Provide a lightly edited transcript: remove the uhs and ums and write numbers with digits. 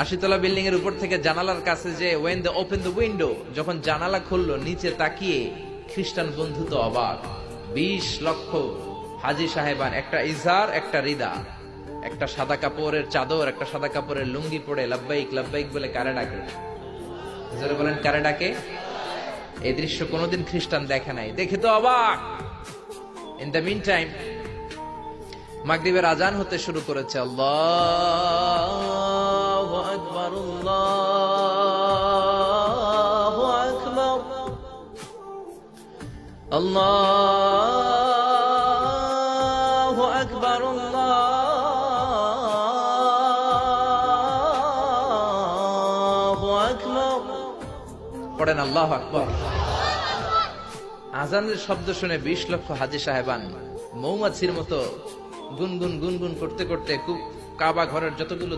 80 তলা বিল্ডিং এর উপর থেকে জানালার কাছে যে when they open the window, যখন জানালা খুললো নিচে তাকিয়ে খ্রিস্টান বন্ধু তো অবাক। 20 লক্ষ হাজী সাহেবান, একটা ইজার একটা রিদা, একটা সাদা কাপড়ের চাদর একটা সাদা কাপড়ের লুঙ্গি পরে লাব্বাইক লাব্বাইক বলে কারে ডাকে। জোরে বলেন কারে ডাকে। এই দৃশ্য কোনোদিন খ্রিস্টান দেখে নাই, দেখে তো অবাক। ইন দ্য মিন টাইম মাগরিবের আজান হতে শুরু করেছে। আল্লাহু আকবার, আল্লাহু আকবার, আল্লাহু আকবার, আল্লাহু আকবার। পড়েন আল্লাহু আকবার। আজানের শব্দ শুনে 20 লক্ষ হাজী সাহেবান মৌমাছির মতো গুনগুন গুনগুন করতে করতে কাবা ঘরের যতগুলো